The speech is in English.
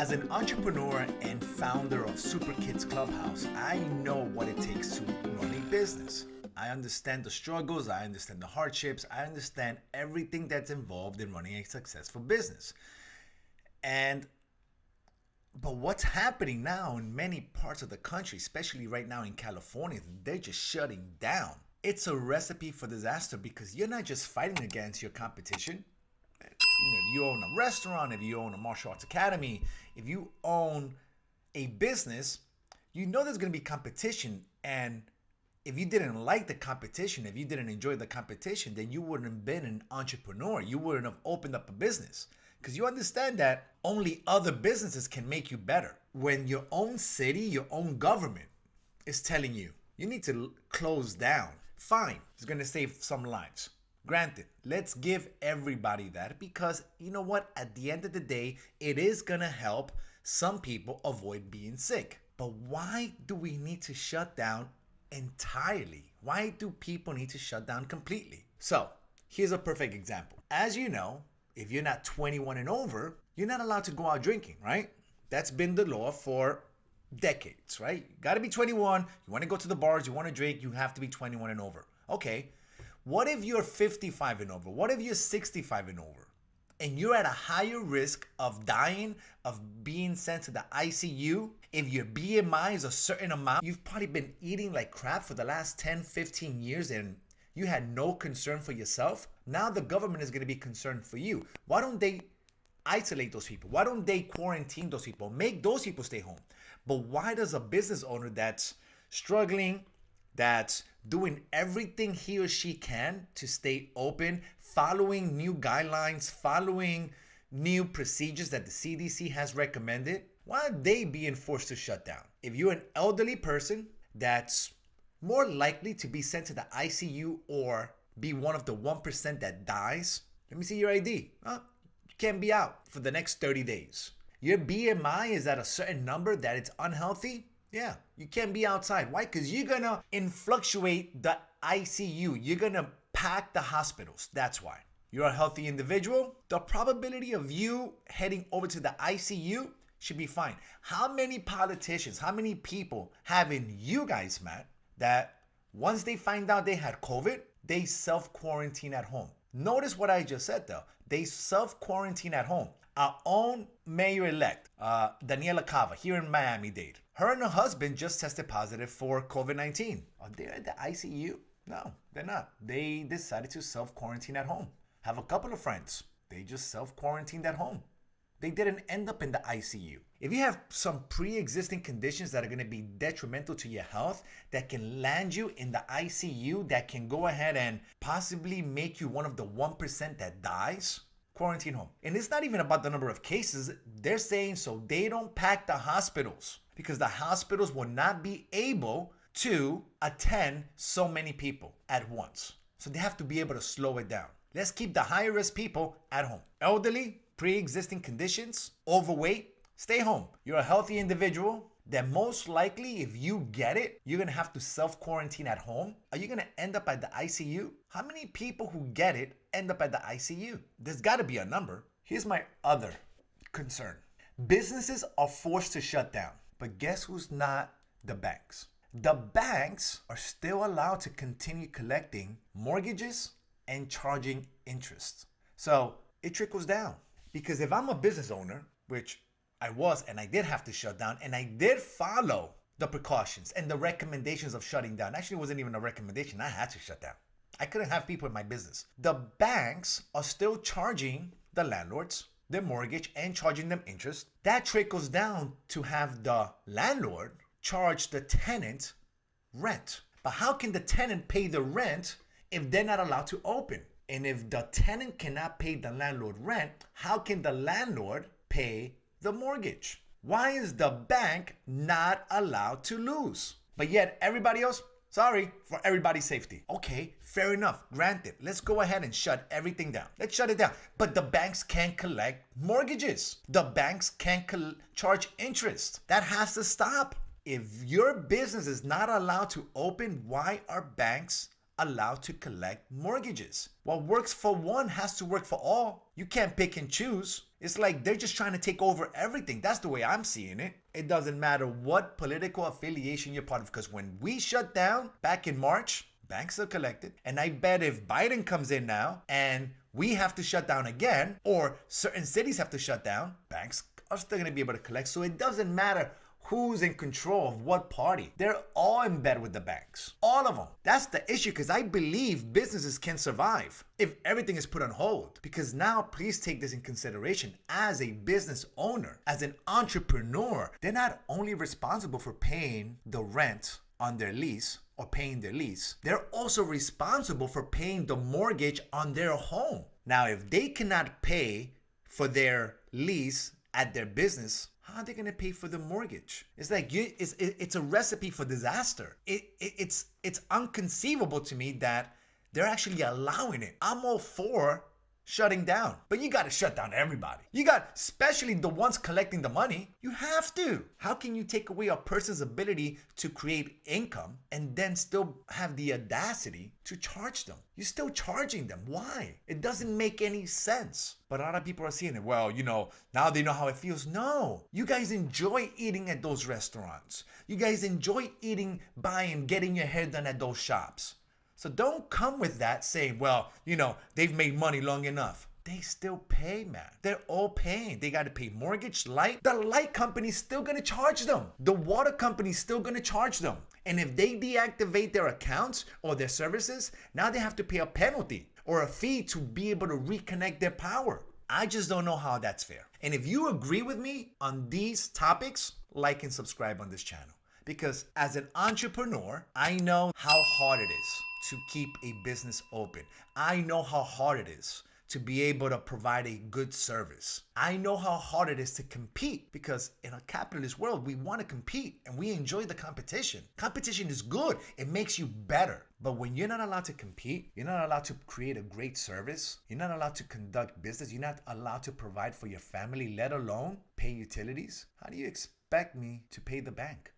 As an entrepreneur and founder of Super Kids Clubhouse, I know what it takes to run a business. I understand the struggles, I understand the hardships, I understand everything that's involved in running a successful business. But what's happening now in many parts of the country, especially right now in California, they're just shutting down. It's a recipe for disaster because you're not just fighting against your competition. If you own a restaurant, if you own a martial arts academy, if you own a business, you know there's going to be competition. And if you didn't like the competition, if you didn't enjoy the competition, then you wouldn't have been an entrepreneur. You wouldn't have opened up a business because you understand that only other businesses can make you better. When your own city, your own government is telling you, you need to close down, fine, it's going to save some lives. Granted, let's give everybody that because you know what? At the end of the day, it is going to help some people avoid being sick. But why do we need to shut down entirely? Why do people need to shut down completely? So here's a perfect example. As you know, if you're not 21 and over, you're not allowed to go out drinking, right? That's been the law for decades, right? You got to be 21. You want to go to the bars, you want to drink, you have to be 21 and over. Okay. What if you're 55 and over? What if you're 65 and over? And you're at a higher risk of dying, of being sent to the ICU? If your BMI is a certain amount, you've probably been eating like crap for the last 10, 15 years and you had no concern for yourself. Now the government is going to be concerned for you. Why don't they isolate those people? Why don't they quarantine those people? Make those people stay home. But why does a business owner that's struggling, that's doing everything he or she can to stay open, following new guidelines, following new procedures that the CDC has recommended, why are they being forced to shut down? If you're an elderly person that's more likely to be sent to the ICU or be one of the 1% that dies, let me see your ID. You can't be out for the next 30 days. Your BMI is at a certain number that it's unhealthy. Yeah, you can't be outside. Why? Because you're going to influctuate the ICU. You're going to pack the hospitals. That's why. You're a healthy individual. The probability of you heading over to the ICU should be fine. How many politicians, how many people having you guys, Matt, that once they find out they had COVID, they self-quarantine at home? Notice what I just said though. They self-quarantine at home. Our own mayor-elect, Daniela Cava, here in Miami-Dade. Her and her husband just tested positive for COVID-19. Are they at the ICU? No, they're not. They decided to self-quarantine at home. Have a couple of friends. They just self-quarantined at home. They didn't end up in the ICU. If you have some pre-existing conditions that are going to be detrimental to your health, that can land you in the ICU, that can go ahead and possibly make you one of the 1% that dies, quarantine home. And it's not even about the number of cases. They're saying so they don't pack the hospitals because the hospitals will not be able to attend so many people at once. So they have to be able to slow it down. Let's keep the higher risk people at home. Elderly, pre-existing conditions, overweight, stay home. You're a healthy individual. Then most likely if you get it, you're going to have to self-quarantine at home. Are you going to end up at the ICU? How many people who get it end up at the ICU? There's got to be a number. Here's my other concern. Businesses are forced to shut down. But guess who's not? The banks. The banks are still allowed to continue collecting mortgages and charging interest. So it trickles down. Because if I'm a business owner, which I was, and I did have to shut down, and I did follow the precautions and the recommendations of shutting down. Actually, it wasn't even a recommendation. I had to shut down. I couldn't have people in my business. The banks are still charging the landlords their mortgage and charging them interest. That trickles down to have the landlord charge the tenant rent. But how can the tenant pay the rent if they're not allowed to open? And if the tenant cannot pay the landlord rent, how can the landlord pay the mortgage? Why is the bank not allowed to lose? But yet everybody else, sorry, for everybody's safety. Okay, fair enough. Granted, let's go ahead and shut everything down. Let's shut it down. But the banks can't collect mortgages. The banks can't charge interest. That has to stop. If your business is not allowed to open, why are banks allowed to collect mortgages. What works for one has to work for all. You can't pick and choose. It's like they're just trying to take over everything. That's the way I'm seeing it. It doesn't matter what political affiliation you're part of, because when we shut down back in March, banks are collected. And I bet if Biden comes in now and we have to shut down again, or certain cities have to shut down, banks are still going to be able to collect. So it doesn't matter who's in control of what party. They're all in bed with the banks. All of them. That's the issue, because I believe businesses can survive if everything is put on hold. Because now, please take this in consideration. As a business owner, as an entrepreneur, they're not only responsible for paying the rent on their lease or paying their lease, they're also responsible for paying the mortgage on their home. Now, if they cannot pay for their lease at their business, how are they going to pay for the mortgage? It's like it's a recipe for disaster. It's inconceivable to me that they're actually allowing it. I'm all for shutting down, but you got to shut down everybody. You got, especially the ones collecting the money. You have to. How can you take away a person's ability to create income and then still have the audacity to charge them? You're still charging them. Why? It doesn't make any sense. But a lot of people are seeing it. Well, now they know how it feels. No, you guys enjoy eating at those restaurants. You guys enjoy eating, buying, getting your hair done at those shops. So don't come with that saying, well, they've made money long enough. They still pay, man. They're all paying. They got to pay mortgage, light. The light company's still going to charge them. The water company's still going to charge them. And if they deactivate their accounts or their services, now they have to pay a penalty or a fee to be able to reconnect their power. I just don't know how that's fair. And if you agree with me on these topics, like and subscribe on this channel. Because as an entrepreneur, I know how hard it is to keep a business open. I know how hard it is to be able to provide a good service. I know how hard it is to compete, because in a capitalist world, we want to compete and we enjoy the competition. Competition is good. It makes you better. But when you're not allowed to compete, you're not allowed to create a great service, you're not allowed to conduct business, you're not allowed to provide for your family, let alone pay utilities, how do you expect me to pay the bank?